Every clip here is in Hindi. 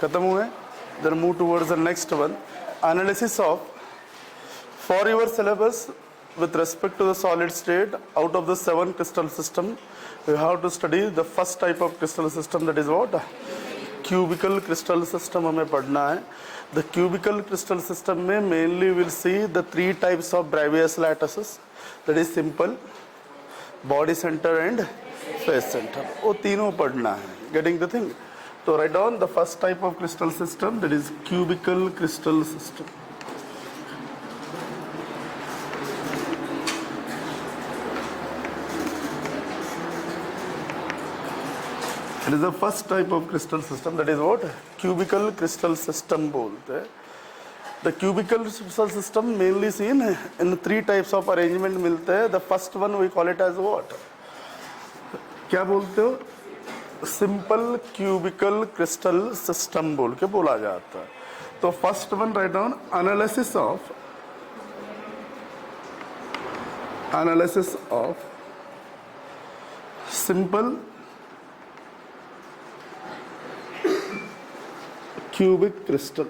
खत्म हुए. Then move towards the next one. Analysis of, for your syllabus with respect to the solid state, out of the 7 crystal system, you have to study the first type of crystal system, that is what? Cubical crystal system हमें पढ़ना है. The cubical crystal system में mainly we'll see the 3 types of Bravais lattices, that is simple, body center and face center. वो तीनों पढ़ना है. Getting the thing? So write down the first type of crystal system, that is cubical crystal system. It is the first type of crystal system, that is what? Cubical crystal system बोलते हैं. The cubical crystal system mainly seen in 3 types of arrangement मिलते हैं. The first one we call it as what? क्या बोलते हो? Simple cubical crystal system बोल के बोला जाता है. तो first one write down analysis of simple cubic crystal,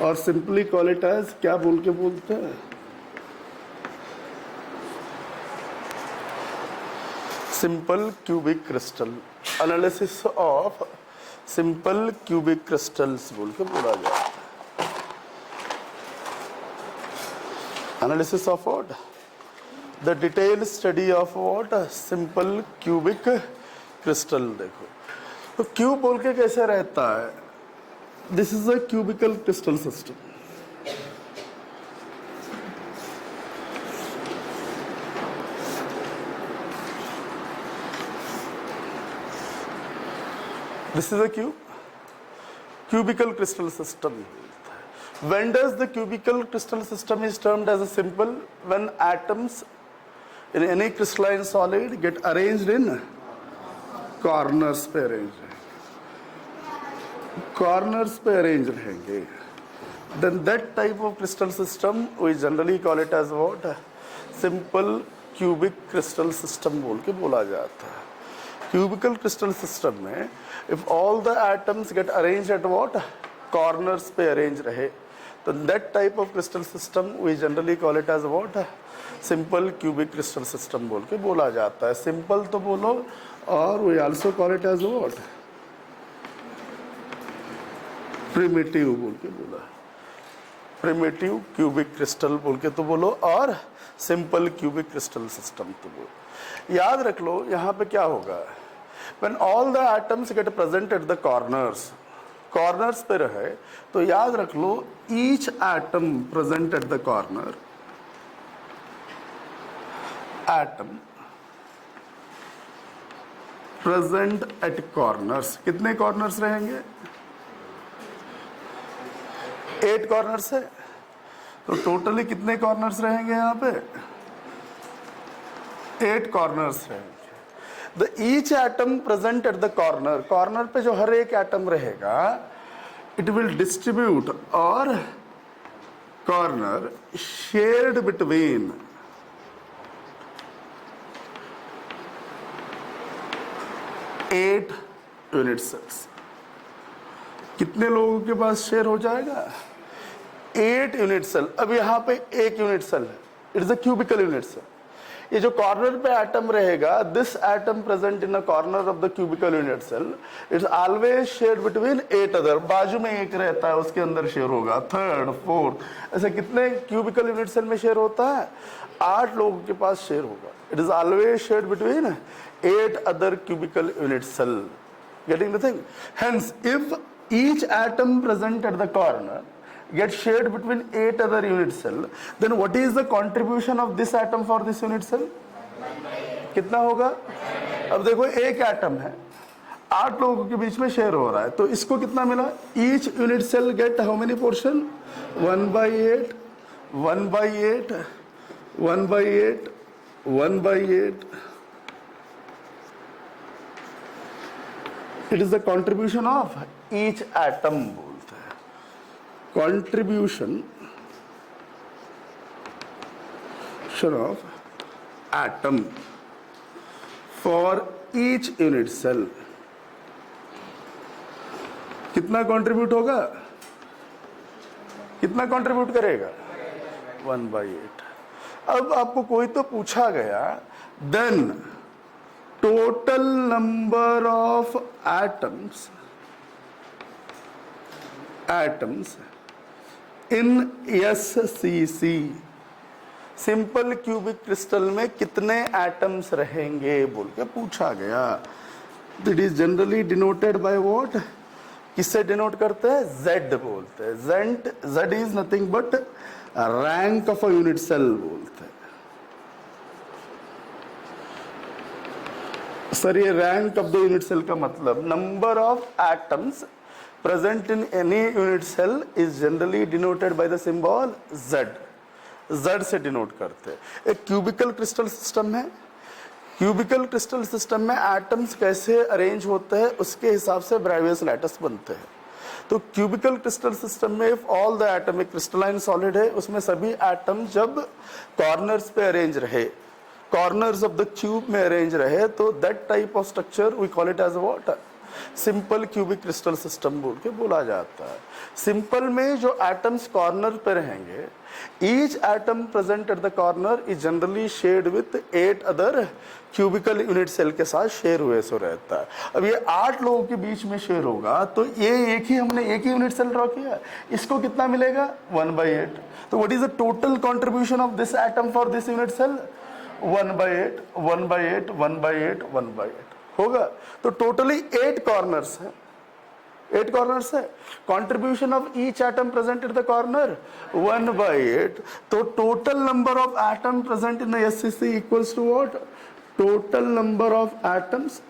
और सिंपली कॉल इट एज क्या बोल के बोलते हैं? Simple cubic crystal. Analysis of simple cubic crystals बोल के बोला जाता है. Analysis of what? The detail study of what? Simple cubic crystal. देखो तो क्यूब बोल के कैसे रहता है? This is a cubical crystal system. This is a cubical crystal system. When does the cubical crystal system is termed as a simple? When atoms in any crystalline solid get arranged in corners पे arranged रहेंगे. corners पे arranged रहेंगे. Then that type of crystal system we generally call it as what? Simple cubic crystal system बोल के बोला जाता है. Cubical crystal system में if all the atoms get arranged at what? corners पे arranged रहे, तो that type of crystal system we generally call it as what? Simple cubic crystal system बोल के बोला जाता है. Simple तो बोलो, और we also call it as what? Primitive बोल के बोला. Primitive cubic crystal बोल के तो बोलो, और simple cubic crystal system तो बोलो. याद रख लो यहाँ पे क्या होगा? When all the atoms get present at the corners पे रहे, तो याद रख लो each atom present at the corner, atom present at corners, कितने corners रहेंगे? 8 corners है. तो टोटली कितने corners रहेंगे यहाँ पे? 8 corners रहेंगे. The each atom present at the corner पे जो हर एक एटम रहेगा, it will distribute or corner shared between 8 unit cells. कितने लोगों के पास शेयर हो जाएगा? 8 यूनिट सेल. अब यहाँ पे 1 यूनिट सेल है. It is a cubical unit cell. ये जो कॉर्नर पे एटम रहेगा, this atom present in a corner of the cubical unit cell, it's always shared between 8 other. बाजू में एक रहता है, उसके अंदर शेयर होगा, थर्ड, फोर्थ, ऐसे कितने क्यूबिकल यूनिट सेल में शेयर होता है? 8 लोगों के पास शेयर होगा. It is always shared between 8 other cubical unit cell. Getting the thing? Hence if each atom present at the corner gets shared between 8 other unit cell, then what is the contribution of this atom for this unit cell? कितना होगा? अब देखो एक एटम है, 8 लोगों के बीच में शेयर हो रहा है, तो इसको कितना मिला? each unit cell get how many portion? 1/8, 1/8, 1/8, 1/8. It is the contribution of each atom बोलते हैं. Contribution of atom for each unit cell कितना कंट्रीब्यूट होगा, कितना कंट्रीब्यूट करेगा, 1/8। अब आपको कोई तो पूछा गया then total number of atoms in SCC, simple cubic crystal में कितने एटम्स रहेंगे बोल के पूछा गया। It is generally denoted by what, किससे डिनोट करते हैं, Z बोलते हैं। Z is nothing but rank of a unit cell बोलते हैं। सर ये rank of the unit cell का मतलब number of atoms present in any unit cell is generally denoted by the symbol Z से डिनोट करते हैं। एक क्यूबिकल क्रिस्टल सिस्टम है, क्यूबिकल क्रिस्टल सिस्टम में एटम्स कैसे अरेंज होते हैं उसके हिसाब से ब्रेवियस लैटिस बनते हैं। तो क्यूबिकल क्रिस्टल सिस्टम में इफ ऑल द एटम एक क्रिस्टलाइन सॉलिड है, उसमें सभी एटम जब कॉर्नर्स पे अरेंज रहे, कॉर्नर्स ऑफ द क्यूब में अरेंज रहे, तो that type of structure we call it as what, simple cubic crystal system बोल के बोला जाता है। सिंपल में जो एटम्स कॉर्नर पे रहेंगे, each atom present at the corner is generally shared with 8 other cubical unit cell के साथ शेयर हुए सो रहता है। अब ये 8 लोगों के बीच में शेयर होगा, तो ये हमने एक ही यूनिट सेल ड्रॉ किया, इसको कितना मिलेगा, 1/8। तो what is the total contribution of this atom for this unit cell, 1/8 1/8 1/8 1/8 होगा। तो टोटली 8 कॉर्नर्स है, 8 कॉर्नर्स है। Contribution of each atom present at the corner 1/8। तो total number of atom present in SCC equals to what, total number of atoms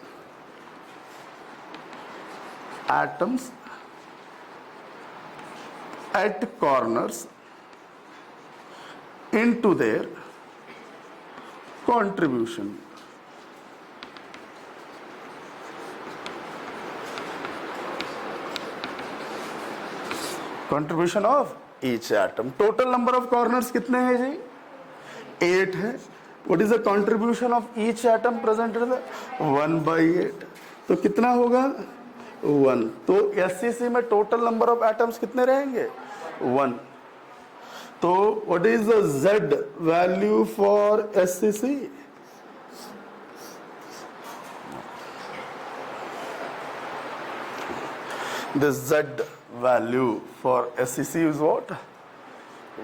at corners into their contribution। Contribution of each atom, total number of corners कितने हैं जी, 8 है। What is the contribution of each atom present, 1/8। तो कितना होगा, 1। तो SCC में टोटल नंबर ऑफ एटम्स कितने रहेंगे, 1। तो what is the Z value for SCC, the Z value for SCC is what,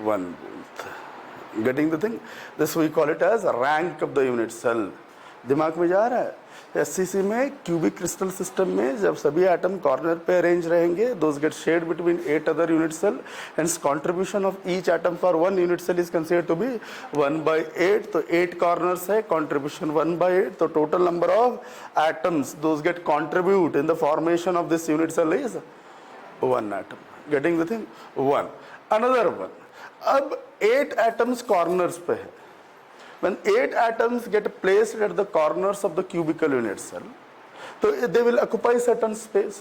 1 volt। Getting the thing? This we call it as rank of the unit cell। दिमाग में जा रहा है। SCC में क्यूबिक क्रिस्टल सिस्टम में जब सभी एटम कॉर्नर पे अरेंज रहेंगे, those get shared between 8 other unit cell, hence contribution of each atom for one unit cell is considered to be 1/8। तो 8 corners है, contribution 1/8। तो total number of atoms those get contribute in the formation of this unit cell is 1 atom। Getting the thing, 1। Another one, अब 8 atoms corners पे है। When 8 atoms get placed at the corners of the cubical unit cell, तो they will occupy certain space।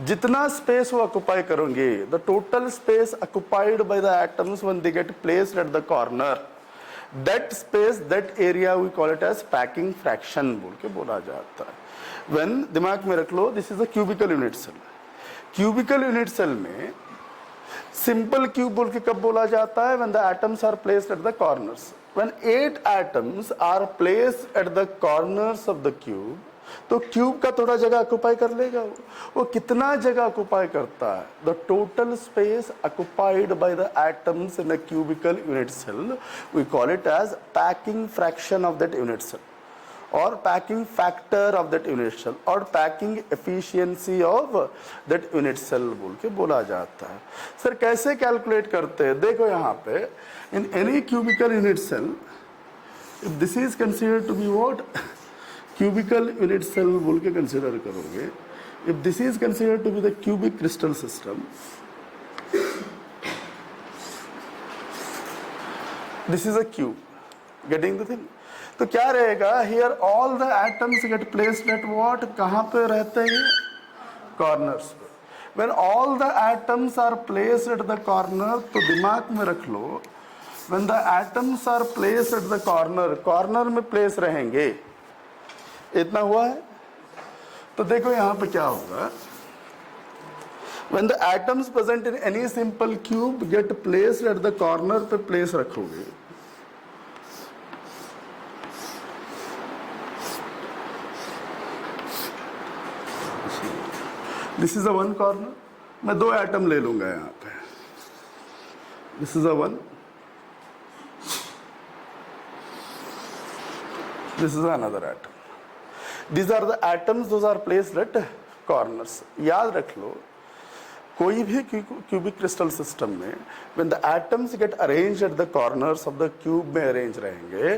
जितना स्पेस वो ऑक्युपाई करेंगे, the total space occupied by the atoms when they get placed at the corner, that space, that area we call it as packing fraction बोल के बोला जाता है। When, दिमाग में रख लो, this is a cubical unit cell। cubical unit cell में सिंपल क्यूब बोल के कब बोला जाता है, when the atoms are placed at the corners। When 8 atoms are placed at the corners of the cube, तो क्यूब का थोड़ा जगह ऑक्युपाई कर लेगा। वो कितना जगह ऑक्युपाई करता है, the total space occupied by the atoms in a cubical unit cell we call it as packing fraction of that unit cell, और packing factor of that unit cell, और packing efficiency of that unit cell बोल के बोला जाता है। सर कैसे कैलकुलेट करते हैं, देखो यहाँ पे, in any cubical unit cell if this is considered to be what, cubical unit cell बोल के कंसिडर करोगे, if this is considered to be the cubic crystal system, this is a cube. Getting the thing? तो क्या रहेगा, here all the atoms get placed at what, कहां पे रहते हैं, कॉर्नर्स पे। When all the atoms are placed at the corner, तो दिमाग में रख लो, when the atoms are placed at the corner, corner में प्लेस रहेंगे, इतना हुआ है। तो देखो यहां पे क्या होगा, when the atoms present in any simple cube get placed at the corner पे प्लेस रखोगे, this is a one corner, मैं दो एटम ले लूंगा यहां पे, this is a one, this is another atom, these are the atoms, those are placed at corners. याद रख लो कोई भी क्यूबिक क्रिस्टल सिस्टम में when the atoms get arranged at the corners of the cube में अरेंज रहेंगे,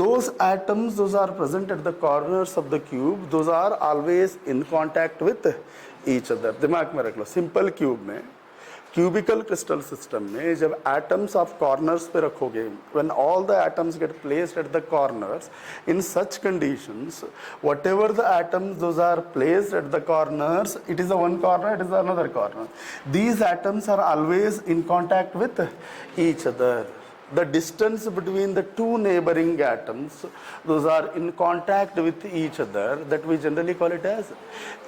those atoms those are present at the corners of the cube, those are always in contact with each other. दिमाग में रख लो, सिंपल क्यूब में, क्यूबिकल क्रिस्टल सिस्टम में जब एटम्स आप कॉर्नर्स पे रखोगे, when all the atoms get placed at the corners, in such conditions whatever the atoms those are placed at the corners, it is a one corner, it is another corner, these atoms are always in contact with each other. The distance between the two neighboring atoms, those are in contact with each other, that we generally call it as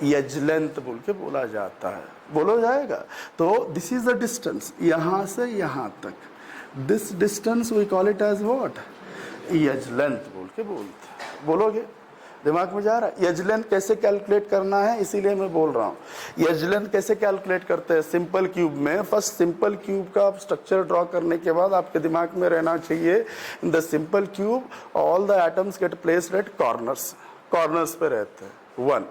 edge length बोल के बोला जाता है, बोला जाएगा। तो this is the distance, यहाँ से यहाँ तक, this distance we call it as what? edge length बोल के बोलोगे, दिमाग में जा रहा है। एज लेंथ कैसे कैलकुलेट करना है, इसीलिए मैं बोल रहा हूँ। एज लेंथ कैसे कैलकुलेट करते हैं सिंपल क्यूब में, फर्स्ट सिंपल क्यूब का स्ट्रक्चर ड्रॉ करने के बाद आपके दिमाग में रहना चाहिए, in the simple cube all the atoms get placed eight corners, corners पे रहते हैं, one,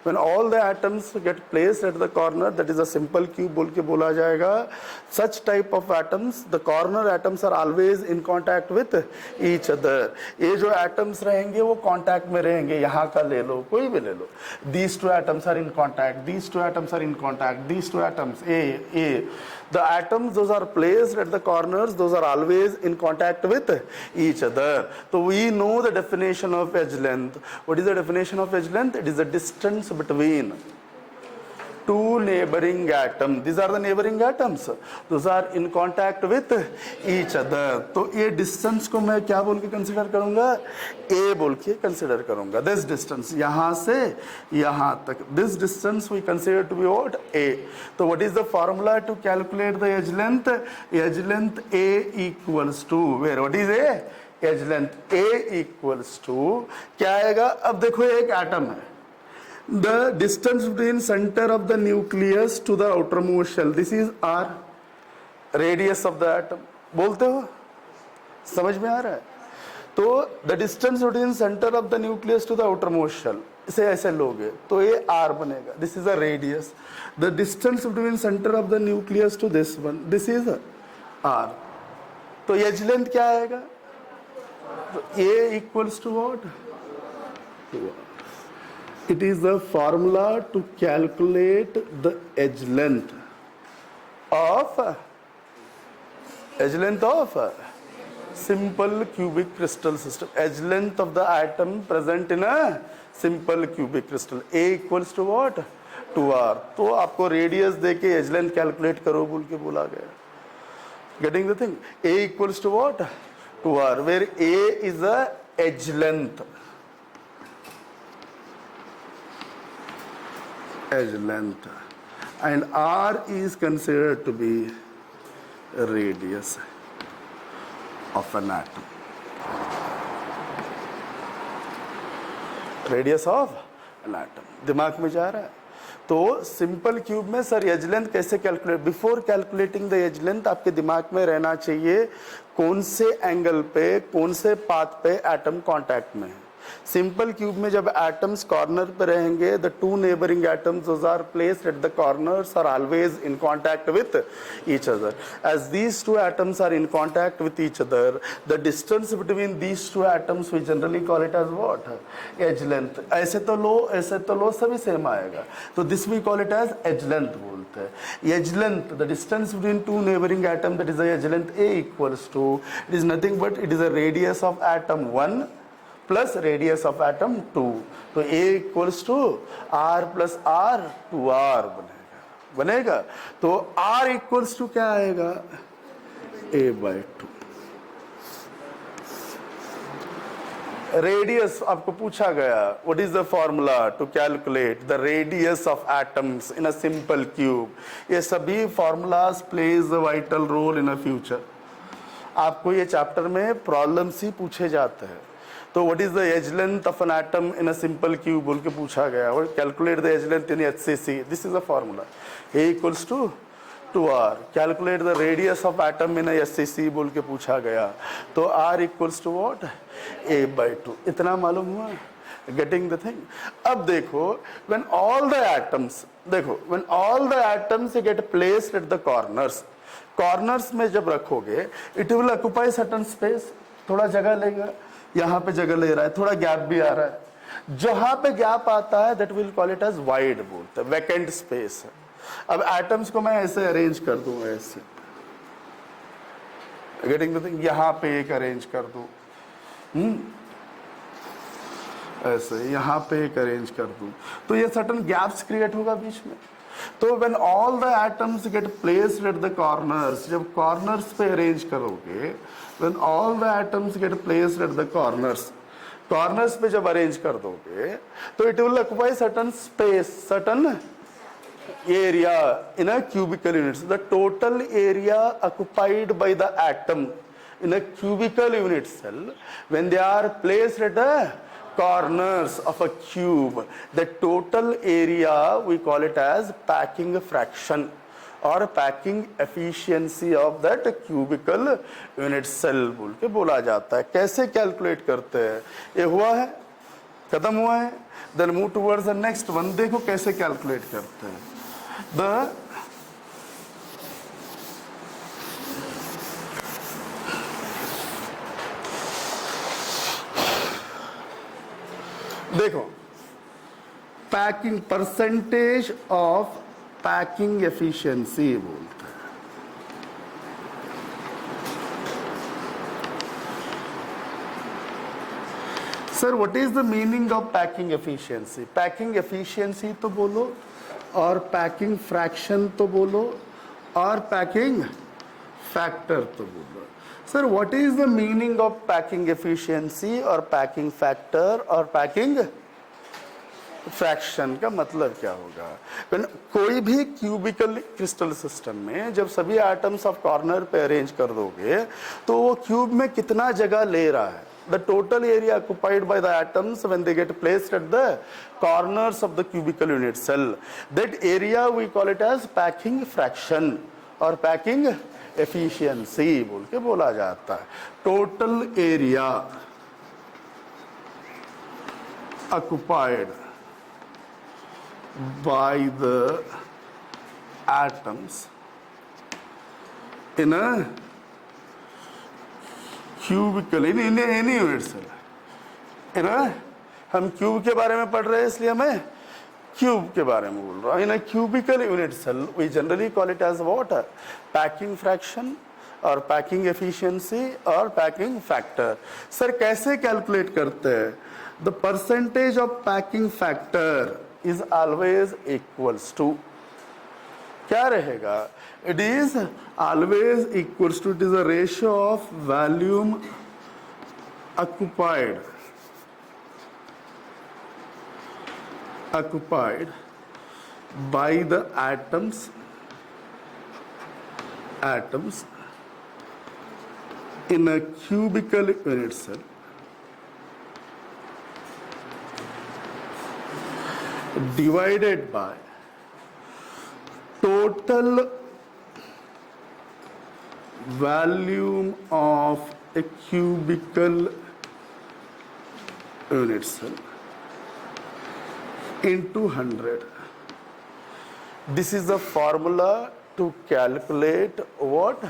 when all the atoms get placed at the corner, that is a simple cube बोल के बोला जाएगा। such type of atoms, the corner atoms are always in contact with each other. ये जो atoms रहेंगे वो contact में रहेंगे, यहाँ का ले लो, कोई भी ले लो, these two atoms are in contact, these two atoms are in contact, these two atoms, A, the atoms those are placed at the corners, those are always in contact with each other. So we know the definition of edge length. What is the definition of edge length? It is the distance between two neighboring atoms. These are the neighboring atoms, those are in contact with each other. तो ये distance को मैं क्या बोल के consider करूँगा, A बोल के consider करूँगा, this distance यहाँ से यहाँ तक, this distance we consider to be what? A. तो what is the formula to calculate the edge length? Edge length A equals to, where, what is A? Edge length A equals to क्या आएगा, अब देखो एक एटम है, the distance between center of the nucleus to the outermost shell, this is R, radius of the atom, बोलते हो, समझ में आ रहा है? तो the distance between center of the nucleus to the outermost shell, इसे ऐसे लोगे तो ये R बनेगा, this is a radius, the distance between center of the nucleus to this one, this is a R, तो edge length क्या आएगा, तो A equals to what? It is the formula to calculate the edge length of simple cubic crystal system. Edge length of the atom present in a simple cubic crystal. A equals to what? 2R. तो आपको radius देके edge length calculate करो बोल के बोला गया. Getting the thing? A equals to what? 2R. Where A is the edge length. Edge length, and R is considered to be radius of an atom. Radius of an atom. दिमाग में जा रहा है? तो सिंपल क्यूब में सर एज लेंथ कैसे calculate, before calculating the edge length आपके दिमाग में रहना चाहिए कौन से एंगल पे, कौन से पाथ पे एटम कांटेक्ट में है। सिंपल क्यूब में जब एटम्स कॉर्नर पे रहेंगे, the two neighbouring atoms those are placed at the corners are always in contact with each other. As these two atoms are in contact with each other, the distance between these two atoms we generally call it as what? Edge length. ऐसे तो लो सभी सेम आएगा, तो this we call it as edge length बोलते हैं। Edge length, the distance between two neighbouring atom, that is the edge length. A equals to, it is nothing but it is a radius of atom 1 plus radius of atom 2। तो A equals to R plus R 2R बनेगा। तो R इक्वल्स टू क्या आएगा? A/2। रेडियस आपको पूछा गया, what is the formula to calculate the radius of atoms in a simple cube. ये सभी formulas plays a vital role in a future. आपको ये चैप्टर में प्रॉब्लम्स ही पूछे जाते हैं। तो what is the edge length of an atom in a simple cube बोल के पूछा गया, और calculate the edge length in HCC, this is a formula. A equals to 2r, calculate the radius of atom in HCC बोल के पूछा गया, तो r equals to what, a/2। इतना मालूम हुआ, गेटिंग द थिंग। अब देखो व्हेन ऑल द एटम्स, देखो when all the atoms get placed at the corners, corners में जब रखोगे it will occupy certain space, थोड़ा जगह लेगा, यहाँ पे जगह ले रहा है, थोड़ा गैप भी आ रहा है। जहां पे गैप आता है that will call it as void बोलते हैं, वैकेंट स्पेस है। अब एटम्स को मैं ऐसे अरेंज कर दूं, ऐसे, गेटिंग द थिंग, यहाँ पे एक अरेंज कर दूं, ऐसे यहाँ पे एक अरेंज कर दूं, तो ये सर्टेन गैप्स क्रिएट होगा बीच में। तो when all the atoms get placed at the corners, जब कॉर्नर्स पे अरेंज करोगे, when all the atoms get placed at the corners, corners पे जब अरेंज कर दोगे तो it will occupy certain space, certain area in a cubical units. The total area occupied by the atom in a cubical unit cell when they are placed at the corners of a cube, the total area we call it as packing fraction or packing efficiency of that cubical unit cell बोल के बोला जाता है। कैसे कैलकुलेट करते हैं, ये हुआ है, खत्म हुआ है। Then move towards the next one, देखो कैसे कैलकुलेट करते हैं। देखो packing percentage of packing efficiency बोलते हैं। Sir what is the meaning of packing efficiency? Packing efficiency तो बोलो, और पैकिंग फ्रैक्शन तो बोलो, और पैकिंग फैक्टर तो बोलो। Sir what is the meaning of packing efficiency और पैकिंग फैक्टर और पैकिंग फ्रैक्शन का मतलब क्या होगा? कोई भी क्यूबिकल क्रिस्टल सिस्टम में जब सभी एटम्स ऑफ कॉर्नर पे अरेंज कर दोगे तो वो क्यूब में कितना जगह ले रहा है, the total area occupied by the atoms when they get placed at the corners of the cubical unit cell, that area we call it as packing fraction or packing efficiency बोल के बोला जाता है। total area occupied by the atoms in a cubical in any unit cell है ना। हम क्यूब के बारे में पढ़ रहे हैं इसलिए हमें क्यूब के बारे में बोल रहा हूँ। In cubical unit cell we generally call it as what, packing fraction और पैकिंग एफिशिएंसी और पैकिंग फैक्टर। सर कैसे कैलकुलेट करते हैं? The percentage of packing factor is always equals to, क्या रहेगा? It is always equals to, it is a ratio of volume occupied by the atoms in a cubical unit cell divided by total volume of a cubical unit cell into 100. This is the formula to calculate what?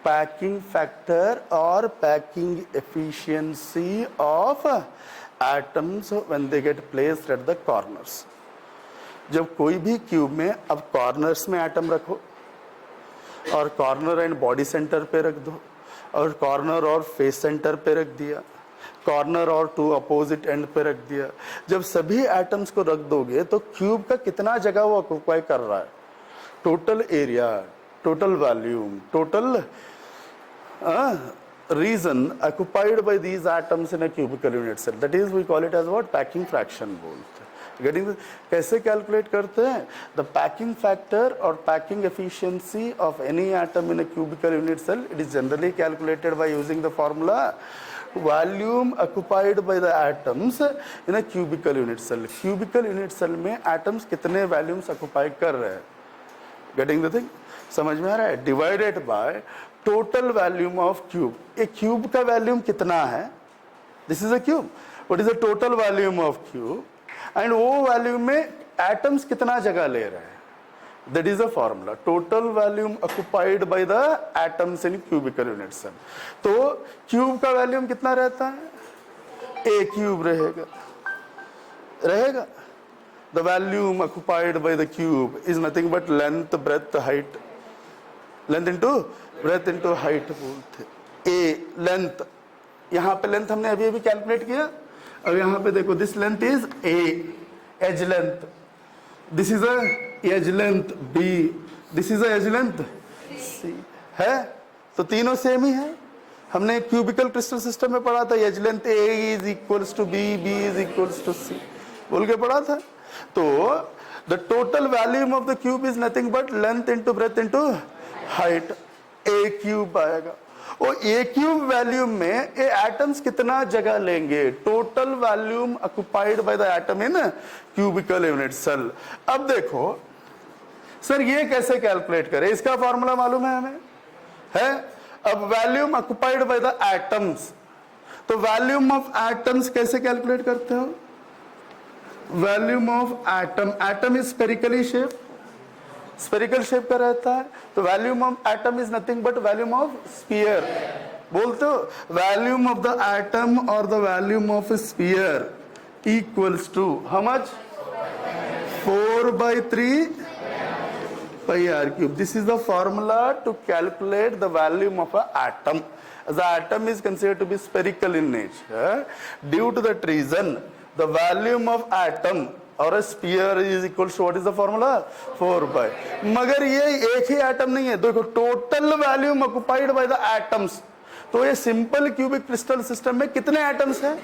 Packing factor or packing efficiency of atoms when they get placed at the corners. जब कोई भी क्यूब में अब कॉर्नर्स में एटम रखो और कॉर्नर एंड बॉडी सेंटर पे रख दो, और कॉर्नर और फेस सेंटर पे रख दिया, कॉर्नर और टू अपोजिट एंड पे रख दिया। जब सभी एटम्स को रख दोगे तो क्यूब का कितना जगह वो ऑक्यूपाई कर रहा है? Total area, total volume, total region occupied by these atoms in a cubical unit cell, that is we call it as what, packing fraction बोलते हैं। Getting the, कैसे कैलकुलेट करते हैं? The packing factor or packing efficiency of any atom in a cubical unit cell, it is generally calculated by using the formula volume occupied by the atoms in a cubical unit cell। cubical unit cell में atoms कितने वॉल्यूम्स ऑक्युपाई कर रहे हैं? गेटिंग द थिंग, समझ में आ रहा है? Divided by total volume of cube. एक क्यूब का वॉल्यूम कितना है? This is a cube, what is the total volume of cube, and वो वॉल्यूम में एटम्स कितना जगह ले रहे हैं? That is a formula, total volume occupied by the atoms in cubical unit cell. तो क्यूब का वॉल्यूम कितना रहता है? ए क्यूब रहेगा। The volume occupied by the cube is nothing but length, breadth, height, length into breadth into height बोलते। a length, यहाँ पे लेंथ हमने अभी अभी कैलकुलेट किया। अब यहाँ पे देखो, this length is a, edge length, this is a edge length b, this is a edge length c है। तो तीनों सेम ही है। हमने क्यूबिकल क्रिस्टल सिस्टम में पढ़ा था, edge length a is equals to b, b is equals to c बोल के पढ़ा था। तो the total volume of the cube is nothing but length into breadth into height, a cube आएगा। और ए क्यूब वॉल्यूम में ए एटम्स कितना जगह लेंगे? Total volume occupied by the atom in cubical unit cell. अब देखो सर, ये कैसे कैलकुलेट करें? इसका फॉर्मूला मालूम है हमें, है? अब volume occupied by the atoms, तो वॉल्यूम ऑफ एटम्स कैसे कैलकुलेट करते हो? Volume of atom, atom is spherically shape, spherical shape का रहता है, तो volume of atom is nothing but volume of sphere बोलते हो। वॉल्यूम ऑफ द एटम और the volume of sphere equals to how much? 4/3 pi r cube. This is the formula to calculate the volume of an atom. The atom is considered to be spherical in nature. Due to that reason, the volume of atom or a sphere is equal to what is the formula? 4/. मगर ये एक ही एटम नहीं है, देखो total volume occupied by the atoms. तो ये सिंपल क्यूबिक क्रिस्टल सिस्टम में कितने एटम्स हैं?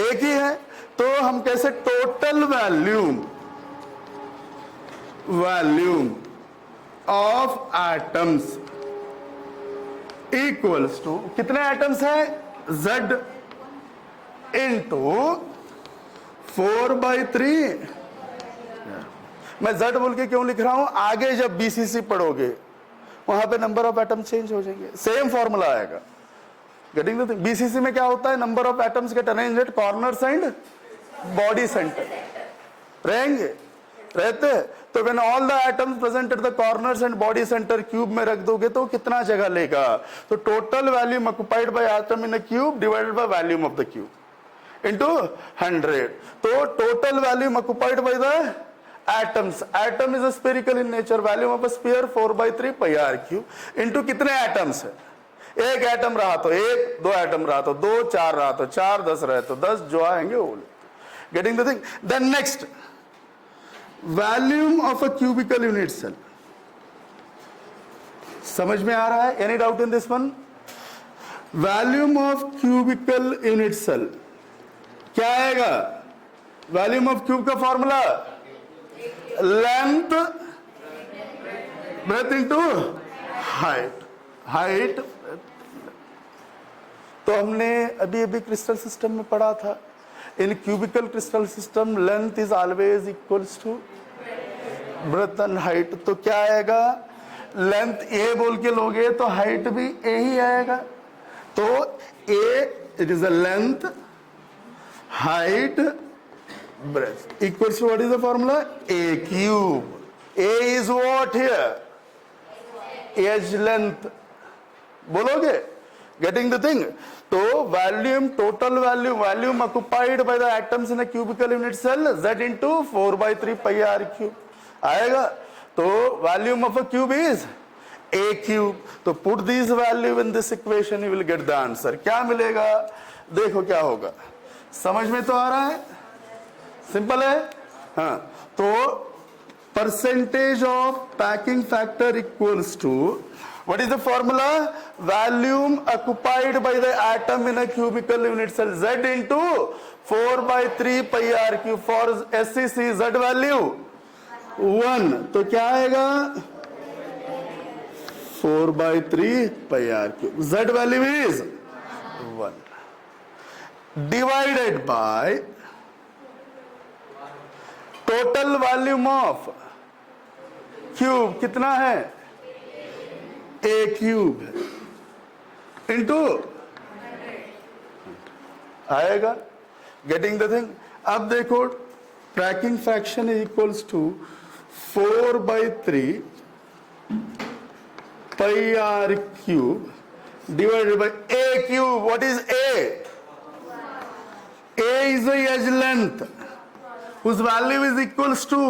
एक ही है। तो हम कैसे total volume of atoms equals to, कितने एटम्स हैं? Z into 4/3। मैं Z बोल के क्यों लिख रहा हूं? आगे जब BCC पढ़ोगे वहां पे नंबर ऑफ एटम चेंज हो जाएंगे, सेम फॉर्मूला आएगा। Getting the thing? BCC में क्या होता है? Number of atoms get arranged at corners and body center रहते। तो when all the atoms present at the corners and body center cube में रख दोगे तो कितना जगह लेगा? तो total volume occupied by atom in a cube divided by volume of the cube into 100। तो total volume occupied by the atoms, atom is spherical in nature, volume of a sphere 4/3 pi r cube into कितने एटम्स है? एक एटम रहा तो एक, दो एटम रहा तो दो, चार रहा तो चार, 10 रहे तो 10, जो आएंगे वो। Getting the thing? Then next, volume of a cubical unit cell. समझ में आ रहा है? Any doubt in this one? Volume of cubical unit cell क्या आएगा? वॉल्यूम ऑफ क्यूब का formula length breadth into height. तो हमने अभी अभी क्रिस्टल सिस्टम में पढ़ा था, in cubical crystal system length is always equals to breadth and height. तो क्या आएगा? लेंथ ए बोल के लोगे तो हाइट भी ए ही आएगा। तो a it is a length, height, breadth equals to what is the formula? A cube. A is what here? Edge length बोलोगे? Getting the thing? तो volume, total volume occupied by the atoms in a cubical unit cell Z into 4/3 pi r cube आएगा। तो volume of a cube is A cube। तो put this value in this equation, you will get the answer. क्या मिलेगा? देखो क्या होगा, समझ में तो आ रहा है? सिंपल है। हाँ, तो percentage of packing factor equals to What is the formula? Volume occupied by the atom in a cubical unit cell, Z into 4 by 3 pi r cube. For SCC Z value 1, तो क्या आएगा 4 by 3 pi r cube. Z value is 1 divided by total volume of cube कितना है a क्यूब है इंटू आएगा. Getting the thing. अब देखो packing fraction is equals to 4 by 3 pi r cube divided by a cube. What is a? A is the edge length whose value is equals to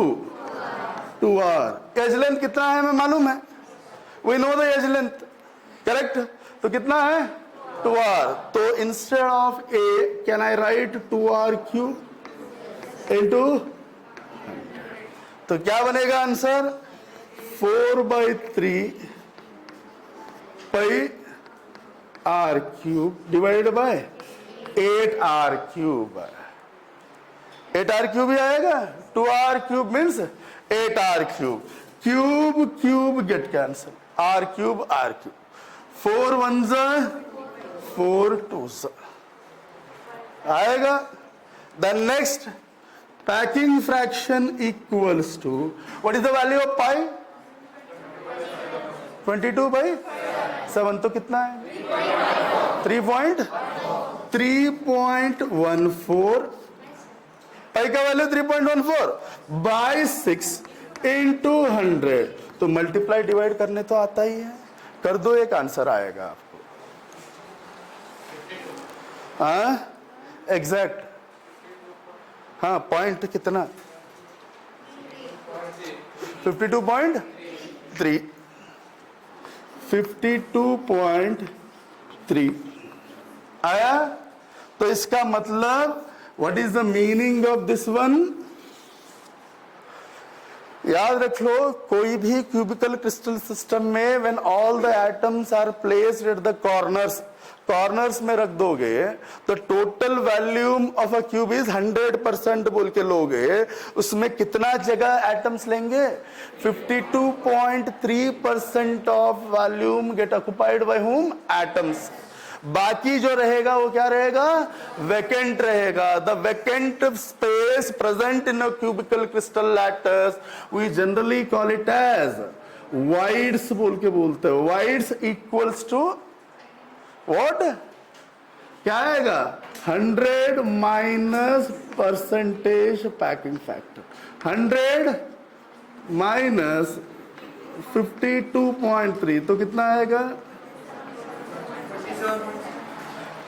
2r. edge length कितना है हमें मालूम है. We know the edge length. Correct. तो कितना है 2r. तो instead of a can I write 2r cube into. तो क्या बनेगा answer 4 by 3 pi r cube divided by 8r cube. 8r cube ही आएगा. 2r cube means 8r cube. Cube cube get cancel. r cube r cube. 4 1s 4 2s आएगा. The next packing fraction equals to what is the value of pi 22 by 7. तो कितना है 3.14. पाई का वैल्यू 3.14 बाई 6 इंटू 100. तो मल्टीप्लाई डिवाइड करने तो आता ही है. कर दो एक आंसर आएगा आपको. हाँ एग्जैक्ट. हाँ पॉइंट कितना 52.3 52.3 आया. तो इसका मतलब what is the meaning of this one. याद रख लो कोई भी क्यूबिकल क्रिस्टल सिस्टम में when all the atoms are placed at the corners में रख दोगे तो total volume of a cube is 100% बोल के लोगे. उसमें कितना जगह एटम्स लेंगे 52.3% of volume get occupied by whom atoms. बाकी जो रहेगा वो क्या रहेगा वैकेंट रहेगा. The vacant space present in a cubical crystal lattice we generally call it as voids बोल के बोलते हो. वाइड्स इक्वल्स टू व्हाट क्या आएगा 100 minus percentage packing factor. 100 minus 52.3 तो कितना आएगा.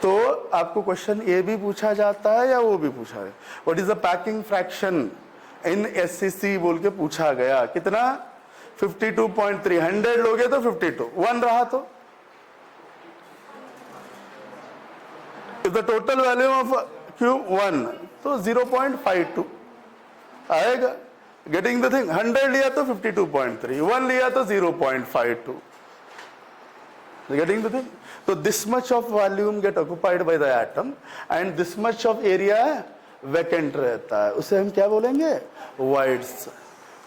तो आपको क्वेश्चन ये भी पूछा जाता है या वो भी पूछा है what is the packing fraction in SCC बोल के पूछा गया. कितना 52.3. 100 लोगे तो 52. 1 रहा तो if the total value of cube 1 तो 0.52 आएगा. Getting the thing. 100 लिया तो 52.3. 1 लिया तो 0.52. Getting the thing. So this much of volume get occupied by the atom and this much of area vacant रहता है. उसे हम क्या बोलेंगे voids.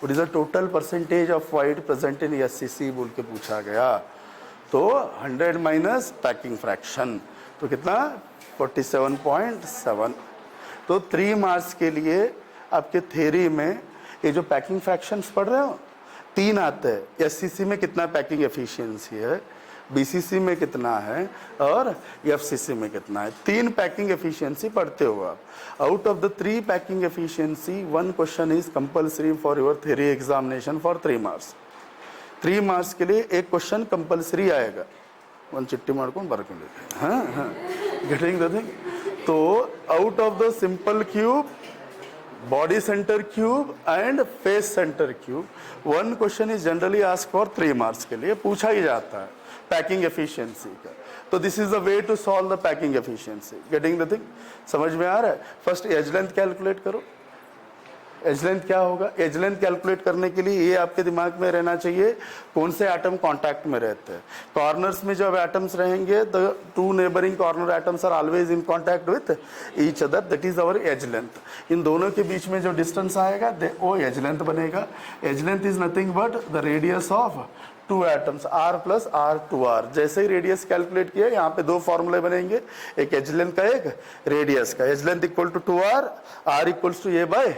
What is the total percentage of void present in SCC बोल के पूछा गया. तो 100 माइनस पैकिंग फ्रैक्शन तो कितना 47.7. तो 3 मार्क्स के लिए आपके थ्योरी में ये जो पैकिंग फ्रैक्शंस पढ़ रहे हो 3 आते हैं. SCC में कितना पैकिंग एफिशिएंसी है, बीसीसी में कितना है और एफसीसी में कितना है. 3 पैकिंग एफिशिएंसी पढ़ते हो आप. Out of the 3 packing efficiency 1 question is compulsory for your theory examination for 3 marks. 3 marks के लिए एक क्वेश्चन कंपलसरी आएगा. 1 चिट्ठी मारको बरक. हाँ गेटिंग द थिंग. तो out of the simple cube body center cube and face centre cube 1 question is generally ask for 3 marks के लिए पूछा ही जाता है पैकिंग एफिशिएंसी का. तो this is the way to solve the packing efficiency. Getting the thing. समझ में आ रहा है. फर्स्ट एज लेंथ कैलकुलेट करो. एज लेंथ क्या होगा? एज लेंथ कैलकुलेट करने के लिए ये आपके दिमाग में रहना चाहिए कौन से एटम कांटेक्ट में रहते हैं। कॉर्नर्स में जब एटम्स रहेंगे the two neighbouring corner atoms are always in contact with each other, that is our edge length. इन दोनों के बीच में जो डिस्टेंस आएगा वो एज लेंथ बनेगा। Edge length is nothing but the radius of two atoms r plus r2r। जैसे ही रेडियस कैलकुलेट किया यहाँ पे दो फॉर्मूले बनेंगे, एक एज लेंथ का एक रेडियस का। Edge length equal to 2r, r equals to a by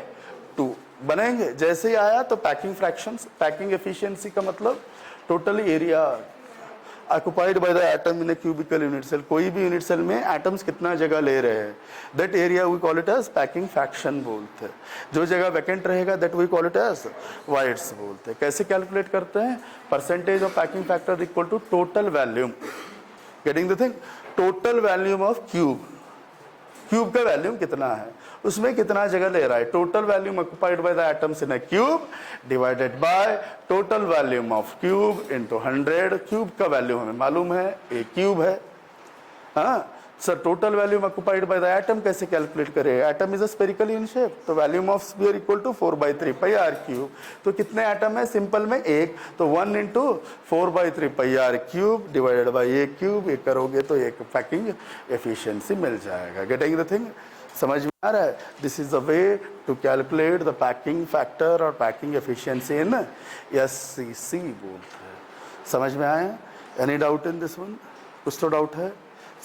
2 बनेंगे। जैसे ही आया तो पैकिंग फ्रैक्शंस, पैकिंग एफिशिएंसी का मतलब total area occupied by the atom in a cubical unit cell. कोई भी यूनिट सेल में एटम्स कितना जगह ले रहे हैं, that area we call it as packing fraction बोलते हैं। जो जगह वैकेंट रहेगा that we call it as voids बोलते हैं। कैसे कैलकुलेट करते हैं? Percentage of packing factor equal to total volume. Getting the thing? Total volume of cube, cube का वैल्यूम कितना है, उसमें कितना जगह ले रहा है। Total volume occupied by the atoms in a cube divided by total volume of cube into 100। Cube का वैल्यू हमें मालूम है, ए क्यूब है। हाँ sir, total volume occupied by the atom कैसे कैलकुलेट करें? Atom is a spherical in shape, तो volume of sphere equal to 4/3 pi r cube. तो कितने एटम है? सिंपल में एक, तो 1 into 4/3 pi r cube divided by a cube. ये करोगे तो एक पैकिंग एफिशिएंसी मिल जाएगा। Getting the thing? समझ में आ रहा है? This is the way to calculate the packing factor और पैकिंग एफिशिएंसी इन SCC बोलते हैं। समझ में आया? Any doubt in this one? कुछ तो डाउट है?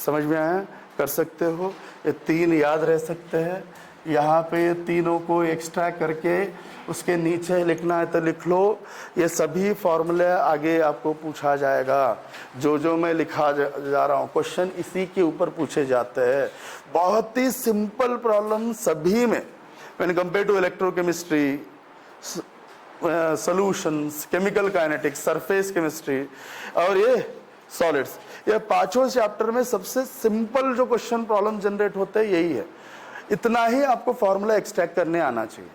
समझ में आया? कर सकते हो? ये तीन याद रह सकते हैं। यहाँ पे ये तीनों को एक्सट्रैक्ट करके उसके नीचे लिखना है तो लिख लो। ये सभी फॉर्मूले आगे आपको पूछा जाएगा। जो मैं लिखा जा रहा हूँ क्वेश्चन इसी के ऊपर पूछे जाते हैं। बहुत ही सिंपल प्रॉब्लम सभी में, when compare to electrochemistry, solutions, chemical kinetics, surface chemistry और ये सॉलिड्स, ये पांचों चैप्टर में सबसे सिंपल जो क्वेश्चन प्रॉब्लम जनरेट होते हैं यही है। इतना ही आपको फॉर्मूला एक्सट्रैक्ट करने आना चाहिए।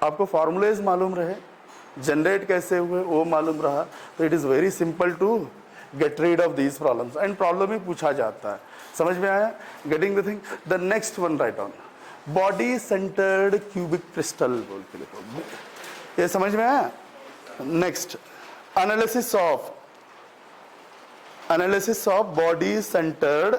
आपको फॉर्मूलेज मालूम रहे, जनरेट कैसे हुए वो मालूम रहा, तो it is very simple to get rid of these problems and problem ही पूछा जाता है। समझ में आया? Getting the thing? The next one right on, body centred cubic crystal बोल के लिखो। ये समझ में आया? Next, analysis of body centred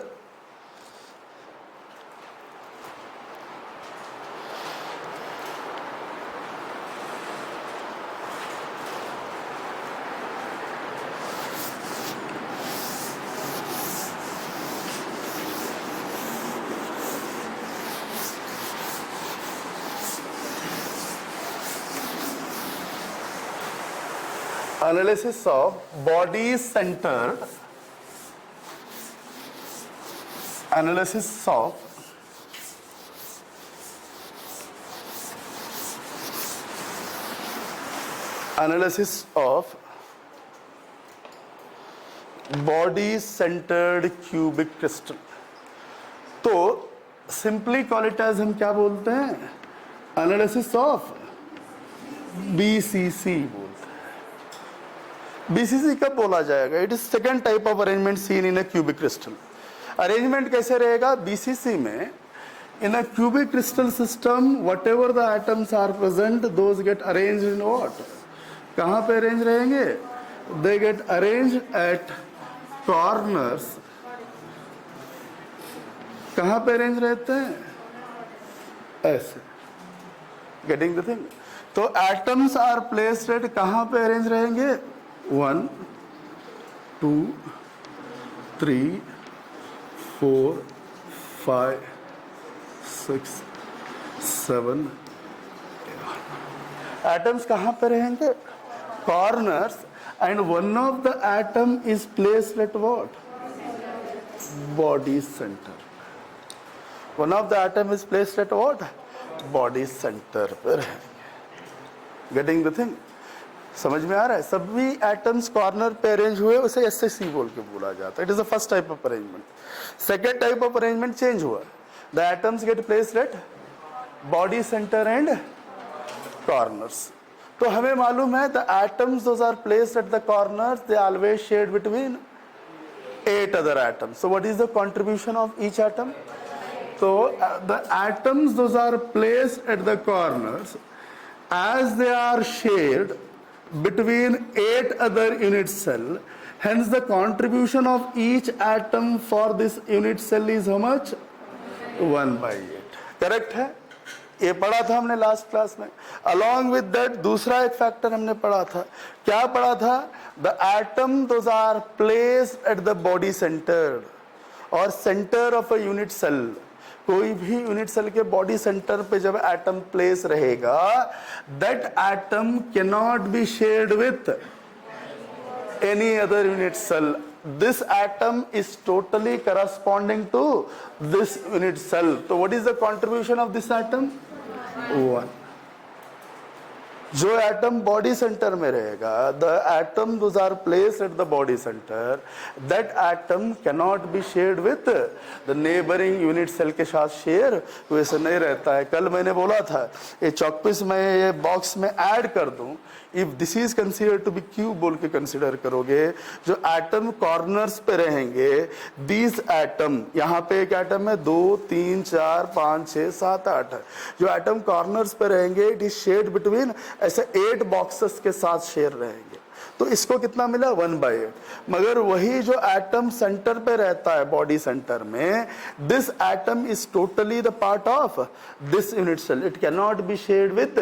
analysis of body centered analysis of body centered cubic crystal। तो सिंपली कॉल इट एज हम क्या बोलते हैं? एनालिसिस ऑफ BCC बोलते हैं। BCC कब बोला जाएगा? It is second type of arrangement seen in a cubic crystal. Arrangement कैसे रहेगा BCC में? In a cubic crystal system whatever the atoms are present those get arrange in what? कहाँ पे अरेंज रहेंगे? They get arrange at corners. कहाँ पे अरेंज रहते हैं? ऐसे। Getting the thing? तो एटम्स आर प्लेस्ड एट कहाँ पे अरेंज रहेंगे? 1 2 3 4 5 6 7 एटम्स कहाँ पे रहेंगे? Corners. And one of the atom is placed at what? Body centre. One of the atom is placed at what? Body centre पर है। Getting the thing? समझ में आ रहा है? सभी एटम्स कॉर्नर पे अरेंज हुए, उसे SCC बोल के बोला जाता है। It is the first type of arrangement. Second type of arrangement change हुआ। The atoms get placed at body centre and corners. तो हमें मालूम है the atoms those are placed at the corners, they always shared between 8 other atoms. So what is the contribution of each atom? So the atoms those are placed at the corners, as they are shared between 8 other unit cell, hence the contribution of each atom for this unit cell is how much? 1/8. Correct है? ये पढ़ा था हमने लास्ट क्लास में. अलॉन्ग विद दैट दूसरा एक फैक्टर हमने पढ़ा था. क्या पढ़ा था? The atom those are placed at the body centre और centre of a unit cell. कोई भी यूनिट सेल के बॉडी सेंटर पे जब एटम प्लेस रहेगा, that atom can not be shared with any other unit cell. This atom is totally corresponding to this unit cell. So what is the contribution of this atom? 1. जो एटम बॉडी सेंटर में रहेगा, the atom those are placed at the body center, that atom can not be shared with the neighbouring unit cell के साथ शेयर वैसे नहीं रहता है. कल मैंने बोला था ये चॉकपीस में ये बॉक्स में ऐड कर दूं, if this is consider to be cube बोल के कंसीडर करोगे, जो एटम कॉर्नर्स पे रहेंगे, दीज एटम, यहाँ पे एक एटम है, 2 3 4 5 6 7 8, जो एटम कॉर्नर्स पे रहेंगे, इट इज शेयर्ड बिटवीन ऐसे 8 बॉक्सेस के साथ शेयर रहेंगे. तो इसको कितना मिला? 1/8. मगर वही जो एटम सेंटर पे रहता है बॉडी सेंटर में, this atom is totally the part of this unit cell. It can not be shared with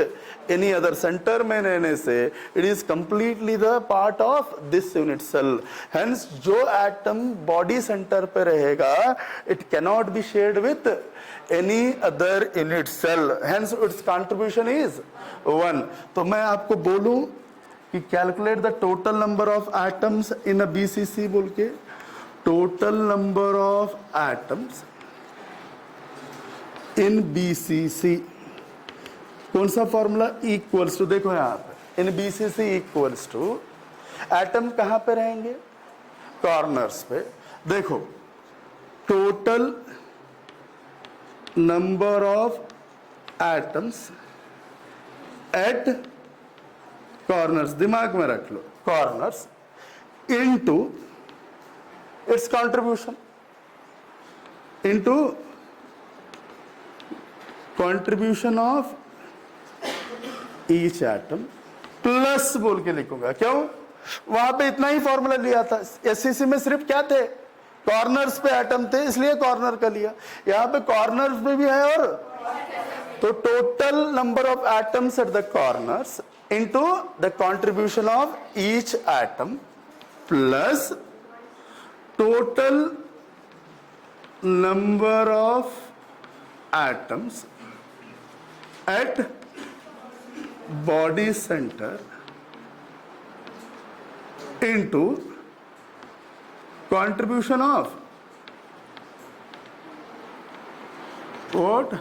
any other. Center में रहने से it is completely the part of this unit cell. Hence जो एटम बॉडी सेंटर पे रहेगा, it can not be shared with any other unit cell, hence its contribution is 1. तो मैं आपको बोलूं कि calculate the total number of atoms in a BCC बोल के. Total number of atoms in BCC कौन सा फॉर्मूला? इक्वल्स टू, देखो यहां पे in BCC equals to, atom कहां पे रहेंगे? कॉर्नर्स पे. देखो total number of atoms at corners, दिमाग में रख लो, corners into its contribution, into contribution of each atom plus बोल के लिखूंगा. क्यों? वहां पे इतना ही फॉर्मूला लिया था. एससीसी में सिर्फ क्या थे? कॉर्नर्स पे एटम थे, इसलिए कॉर्नर का लिया. यहां पे कॉर्नर्स पे भी है, और तो total number of atoms at the corners into the contribution of each atom plus total number of atoms at body center into contribution of what?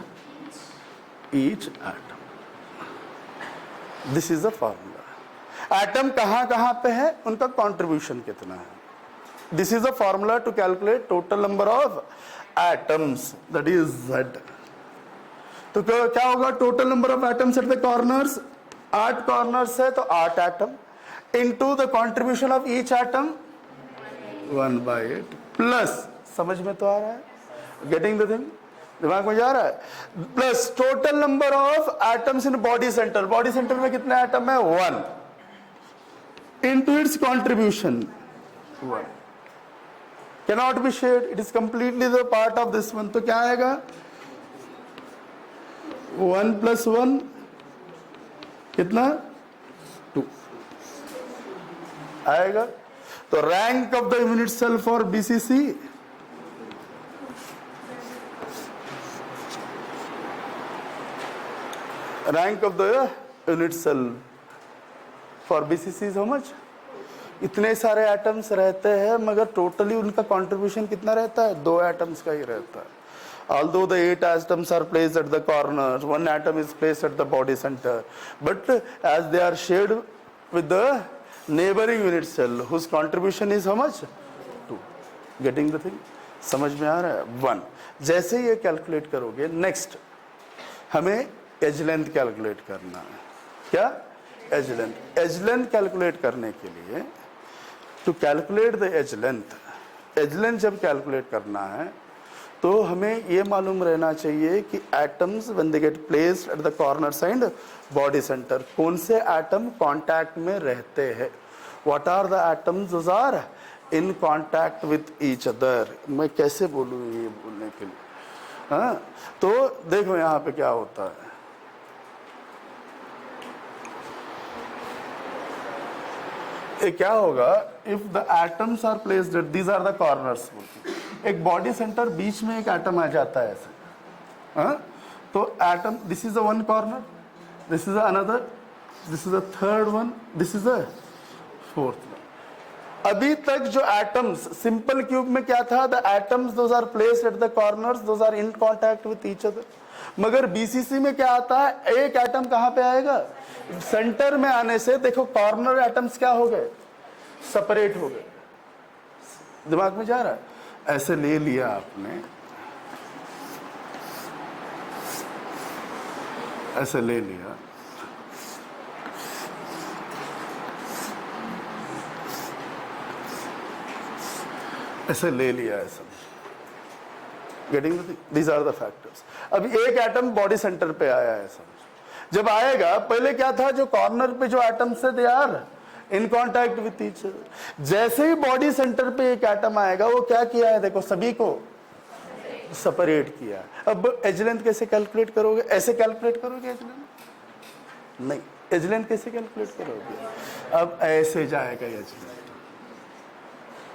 Each atom. This is the formula. Atom कहां पे है, उनका कंट्रीब्यूशन कितना है. This is the formula to calculate total number of atoms, that is Z. तो क्या होगा? Total number of atoms at the corners, 8 corners है तो 8 atom, into the contribution of each atom 1/8 plus, समझ में तो आ रहा है? Getting the thing? दिमाग में जा रहा है? Plus total number of atoms in body centre. Body center में कितने एटम है? 1. Into its contribution 1. Can not be shared, it is completely the part of this one. तो क्या आएगा? 1 + 1 कितना? 2 आएगा. तो rank of the unit cell for BCC, rank of the unit cell for BCC is how much? इतने सारे एटम्स रहते हैं, मगर टोटली उनका कंट्रीब्यूशन कितना रहता है? 2 एटम्स का ही रहता है. Although the 8 atoms are placed at the corners, 1 atom is placed at the body center, but as they are shared with the neighboring unit cell, whose contribution is how much? 2. Getting the thing? समझ में आ रहा है? 1. जैसे ये कैलकुलेट करोगे, नेक्स्ट हमें एज लेंथ कैलकुलेट करना है. क्या? Edge length. Edge length calculate करने के लिए, to calculate the edge length जब कैलकुलेट करना है, तो हमें ये मालूम रहना चाहिए कि atoms when they get placed at the corners and body center, कौन से एटम कांटेक्ट में रहते हैं, what are the atoms those are in contact with each other. मैं कैसे बोलूँ ये बोलने के लिए, हाँ। तो देखो यहाँ पे क्या होता है, ये क्या होगा, if the atoms are placed at these are the corners, एक बॉडी सेंटर बीच में एक एटम आ जाता है ऐसे, हाँ। तो atom, this is the one corner, this is another, this is the third one, this is the fourth one. अभी तक जो एटम्स सिंपल क्यूब में क्या था, the atoms those are placed at the corners, those are in contact with each other. मगर बीसीसी में क्या आता है, एक एटम कहां पे आएगा, सेंटर में आने से देखो कॉर्नर एटम्स क्या हो गए, सेपरेट हो गए। दिमाग में जा रहा है, ऐसे ले लिया आपने, ऐसे ले लिया, ऐसे ले लिया, ऐसा getting, these are the factors. अब एक एटम बॉडी सेंटर पे आया है, समझ, जब आएगा, पहले क्या था, जो कॉर्नर पे जो एटम्स है they are in contact with each other. जैसे ही बॉडी सेंटर पे एक एटम आएगा, वो क्या किया है, देखो सभी को सेपरेट किया। अब एज लेंथ कैसे कैलकुलेट करोगे, ऐसे कैलकुलेट करोगे एज लेंथ, नहीं, एज लेंथ कैसे कैलकुलेट करोगे, अब ऐसे जाएगा एज लेंथ,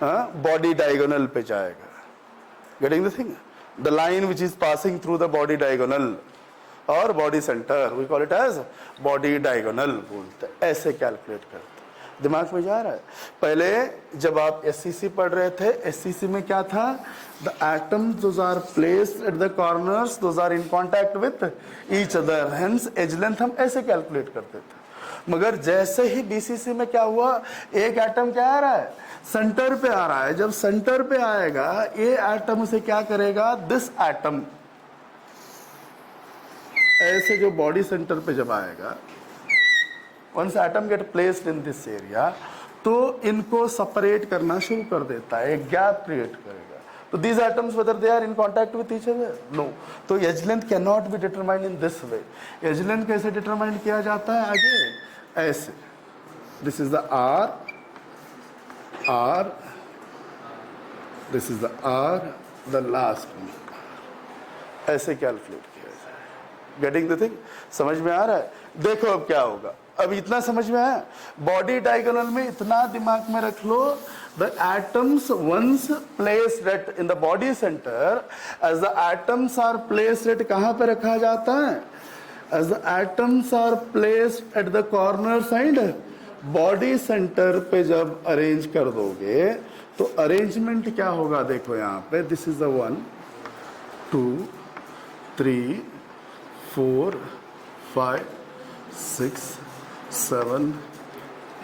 हाँ, बॉडी डायगोनल पे जाएगा, getting the thing, the line which is passing through the body diagonal और body centre, we call it as body diagonal बोलते, ऐसे कैलकुलेट करते। दिमाग में जा रहा है। पहले जब आप एससीसी पढ़ रहे थे, एससीसी में क्या था, the atoms those are placed at the corners, those are in contact with each other, hence edge length हम ऐसे कैलकुलेट करते थे। मगर जैसे ही बीसीसी में क्या हुआ, एक एटम क्या आ रहा है, सेंटर पे आ रहा है। जब सेंटर पे आएगा, ये एटम उसे क्या करेगा, दिस एटम ऐसे जो बॉडी सेंटर पे जब आएगा, once atom get placed in this area, तो इनको सेपरेट करना शुरू कर देता है, एक गैप क्रिएट करेगा। तो these atoms whether they are in contact with each other, no. तो edge length can not be determined in this way. Edge length कैसे डिटरमाइन किया जाता है, आगे ऐसे, this is the r, this is the r, the last, ऐसे कैलकुलेट किया जाए। गेटिंग द थिंग, समझ में आ रहा है। देखो अब क्या होगा, अब इतना समझ में आया, बॉडी डायगोनल में इतना दिमाग में रख लो, the atoms once placed at in the body centre, as the atoms are placed at, कहां पे रखा जाता है, as the atoms are placed at the corners and body centre पे जब अरेंज कर दोगे, तो अरेंजमेंट क्या होगा, देखो यहाँ पे, दिस इज द 1 2 3 4 5 6 7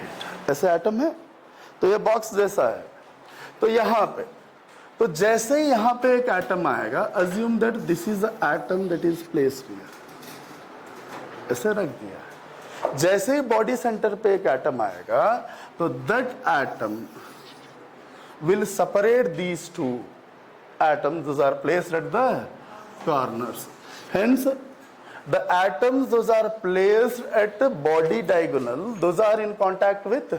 8, ऐसे एटम है। तो ये बॉक्स जैसा है। तो यहाँ पे, तो जैसे ही यहाँ पे एक एटम आएगा, assume that this is the atom that is placed here, ऐसे रख दिया। जैसे ही बॉडी सेंटर पे एक एटम आएगा, तो that atom will separate these two atoms, those are placed at the corners, hence the atoms those are placed at body diagonal, those are in contact with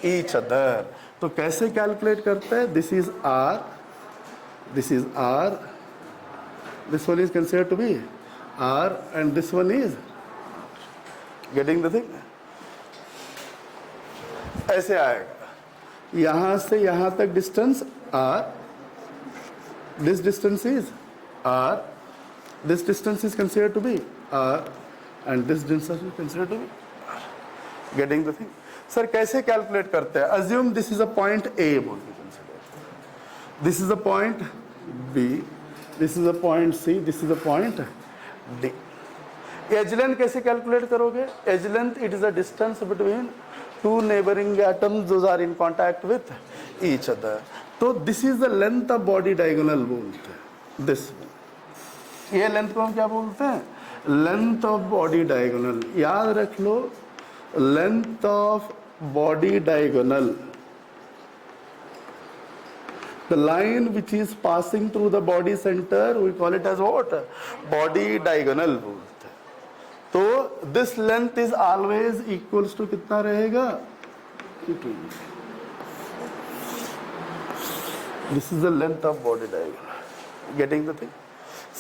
each other. तो कैसे कैलकुलेट करते हैं, this is R, this is R, this one is considered to be R, and this one is, getting the thing, ऐसे आएगा। यहां से यहां तक distance R, this distance is R, this distance is considered to be R, and this distance is considered to be R. Getting the thing? Sir, कैसे कैलकुलेट करते हैं? Assume this is a point A, बोल के consider. This is a point B, this is a point C, this is a point D. Edge length कैसे कैलकुलेट करोगे? Edge length, it is a distance between two neighboring atoms, those are in contact with each other. तो this is the length of body diagonal बोलते हैं, this one. ये लेंथ को हम क्या बोलते हैं? Length of body diagonal. याद रख लो, length of body diagonal The line which is passing through the body center, we call it as what? Body diagonal बोलते हैं. तो this length is always equals to कितना रहेगा? This is the length of body diagonal. Getting the thing?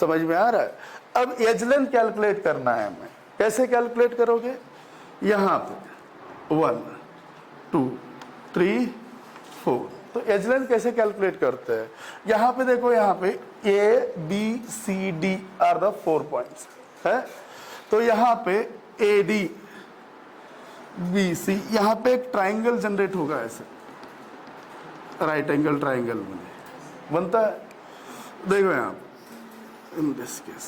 समझ में आ रहा है? अब एज लेंथ कैलकुलेट करना है हमें. कैसे कैलकुलेट करोगे? यहाँ पे 1 2 3 4. तो एज लेंथ कैसे कैलकुलेट करते हैं? यहाँ पे देखो, यहाँ पे A B C D are the 4 points है. तो यहाँ पे ए डी बी सी, यहाँ पे एक ट्राइंगल जनरेट होगा ऐसे, राइट एंगल ट्राइंगल बनता है. देखो यहाँ in this case,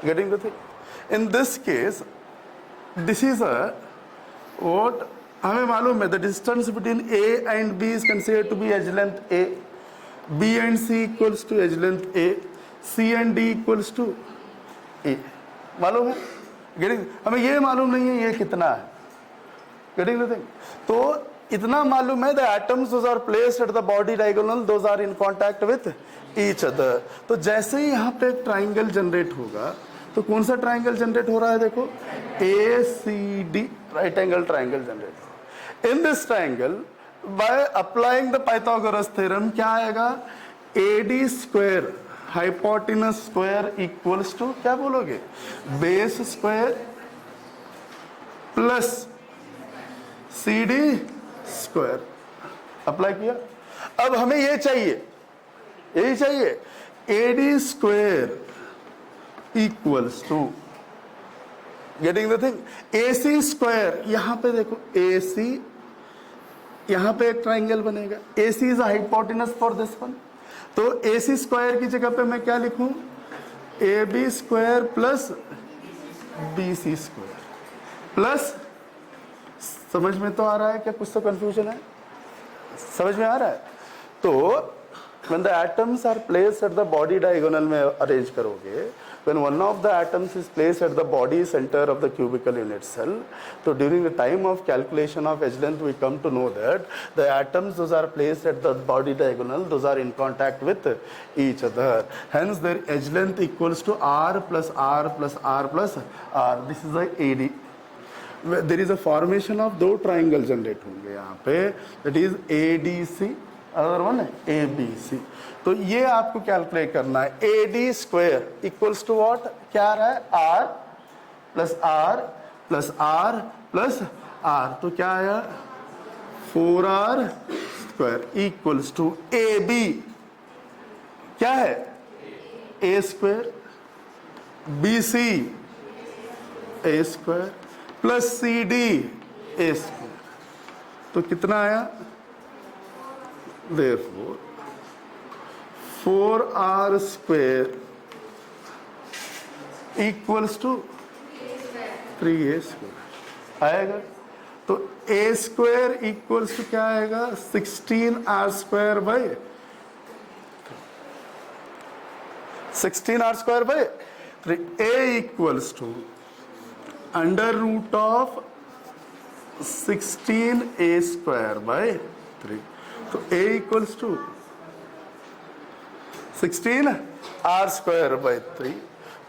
getting the thing, in this case this is a what, हमें मालूम है the distance between A and B is considered to be edge length a, B and C equals to edge length a, C and D equals to a. मालूम है? गेटिंग? हमें ये मालूम नहीं है ये कितना है. Getting the thing? तो इतना मालूम है, the atoms those are placed at the body diagonal, those are in contact with each other. तो जैसे ही यहाँ पे एक ट्राइंगल जनरेट होगा, तो कौन सा ट्राइंगल जनरेट हो रहा है? देखो, A C D right angle triangle generate हो. In this triangle by applying the Pythagoras theorem क्या आएगा? A D square hypotenuse square equals to क्या बोलोगे? Base square plus C D square. Apply किया. अब हमें ये चाहिए, यही चाहिए, A D square equals to, getting the thing, A C square. यहां पे देखो ए सी, यहां पे एक ट्राइंगल बनेगा. A C is hypotenuse for this one. तो ए सी स्क्वायर की जगह पे मैं क्या लिखूं? A B square plus B C square plus, समझ में तो आ रहा है क्या? कुछ तो कंफ्यूजन है? समझ में आ रहा है? तो when the atoms are placed at the body diagonal में अरेंज करोगे, when one of the atoms is placed at the body center of the cubical unit cell, तो during the time of calculation of edge length we come to know that the atoms those are placed at the body diagonal, those are in contact with each other, hence their edge length equals to r plus r plus r plus r. This is the AD. There is a formation of दो ट्राइंगल जनरेट होंगे यहाँ पे, that is ADC, other one है ABC. तो ये आपको कैलकुलेट करना है. AD square equals to what? क्या आ रहा है? R plus R plus R plus R. तो क्या आया? 4R square equals to AB. क्या है? A square BC A square plus CD A square. तो कितना आया? Therefore 4R square equals to 3A square आएगा. तो A square equals to क्या आएगा? 16R square by 16R square by 3. A equals to under root of 16A square by 3. तो A equals to 16R square by 3.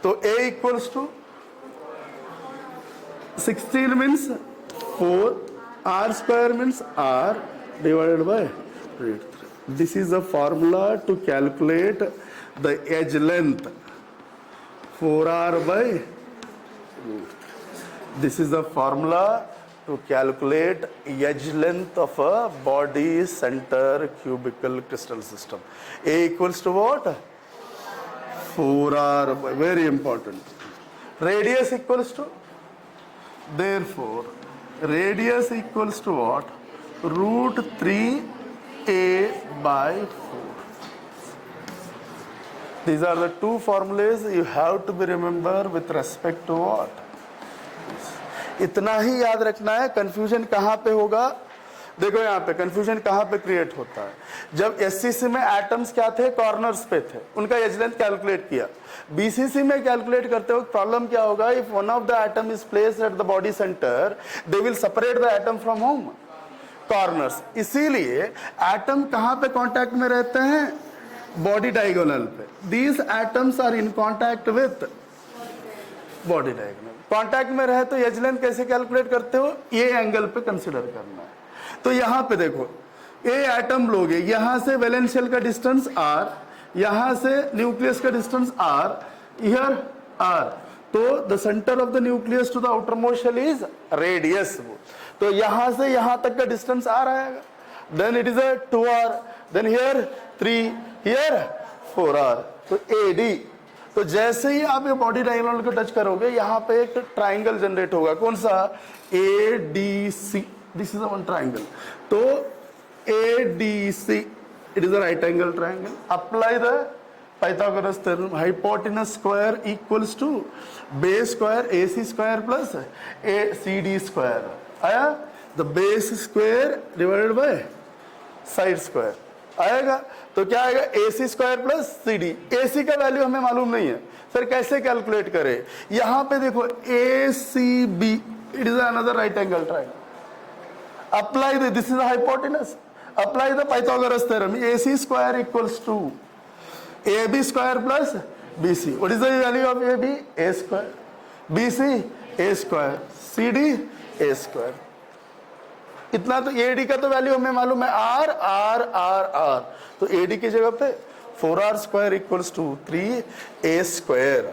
तो A equals to 16 means 4, R square means R divided by 3. This is the formula to calculate the edge length 4R by root. This is the formula to calculate edge length of a body center cubical crystal system. A equals to what? 4R. Very important. Radius equals to? Therefore, radius equals to what? Root 3A by 4. These are the two formulas you have to be remember with respect to what? इतना ही याद रखना है. कंफ्यूजन कहाँ पे होगा? देखो यहाँ पे कंफ्यूजन कहाँ पे क्रिएट होता है. जब एससीसी में एटम्स क्या थे? कॉर्नर्स पे थे, उनका एज लेंथ कैलकुलेट किया. बीसीसी में कैलकुलेट करते वक्त प्रॉब्लम क्या होगा? If one of the atom is placed at the body centre, they will separate the atom from home. Corners. इसीलिए एटम कहां पे कांटेक्ट में रहते हैं? बॉडी डायगोनल पे। These atoms are in contact with body diagonal. Contact में रहे तो एज लेंथ कैसे कैलकुलेट करते हो? ये एंगल पे कंसिडर करना है। तो यहां पे देखो, ए एटम लोगे, यहां से वैलेंस शेल का डिस्टेंस r, यहां से न्यूक्लियस का डिस्टेंस r, हियर r, तो the centre of the nucleus to the outer most shell is radius. तो यहां से यहां तक का डिस्टेंस r आएगा, then it is a 2r, then here 3, here 4r, तो AD। तो जैसे ही आप ये बॉडी डायगोनल को टच करोगे, यहां पे एक ट्राइंगल जनरेट होगा। कौन सा? ADC, this is one triangle. तो ADC, it is a right angle triangle. Apply the Pythagoras theorem. Hypotenuse square equals to base square AC square plus CD square. आया? The base square divided by side square. आएगा? तो क्या आएगा? AC square plus CD. AC का वैल्यू हमें मालूम नहीं है सर, कैसे कैलकुलेट करें? यहां पे देखो ACB, it is another right angle triangle. Apply this is the hypotenuse. Apply the Pythagoras theorem. AC square equals to AB square plus BC. What is the value of AB? A square. BC? A square. CD? A square. इतना तो AD का तो वैल्यू हमें मालूम है, R, R, R, R. तो AD की जगह पे 4R square equals to 3A square.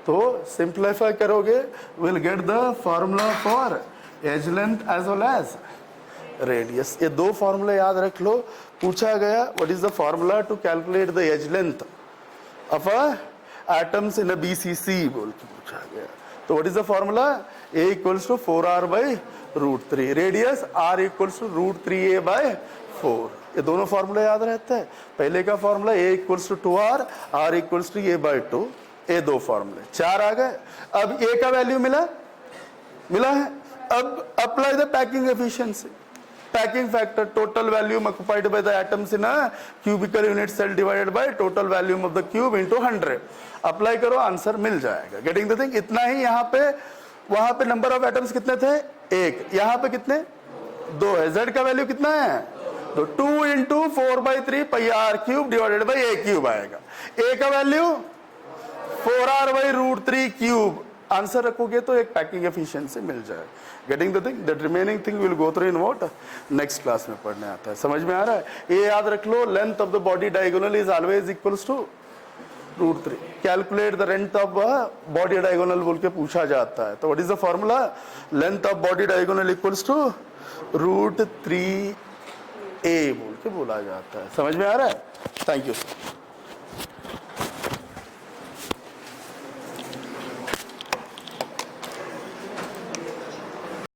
तो सिंप्लीफाई करोगे, we'll get the formula for edge length as well as radius. ये दो फॉर्मूले याद रख लो। पूछा गया what is the formula to calculate the edge length of atoms in a BCC बोल के पूछा गया। तो what is the formula? A equals to 4R by √3, radius R equals to √3A by 4। ये दोनों फॉर्मूले याद रहते हैं। पहले का formula A equals to 2R, R equals to A by 2। ये दो फॉर्मूले 4 आ गए। अब A का वैल्यू मिला है। अब apply the packing efficiency, packing factor, total volume occupied by the atoms in a cubical unit cell divided by total volume of the cube into 100। Apply करो, आंसर मिल जाएगा। Getting the thing? इतना ही। यहाँ पे, वहां पे नंबर ऑफ एटम्स कितने थे? 1। यहाँ पे कितने? 2 है। Z का वैल्यू कितना है? तो 2 into 4/3 πr³ divided by A³ आएगा। A का वैल्यू 4R बाई √3³ आंसर रखोगे तो एक पैकिंग एफिशिएंसी मिल जाए। Getting the thing? That remaining thing will go through in what next class में पढ़ने आता है। समझ में आ रहा है? ये याद रख लो, length of the body diagonal is always equals to √3। Calculate the length of body diagonal बोल के पूछा जाता है। तो what is the formula? Length of body diagonal equals to √3A बोल के बोला जाता है। समझ में आ रहा है? Thank you sir.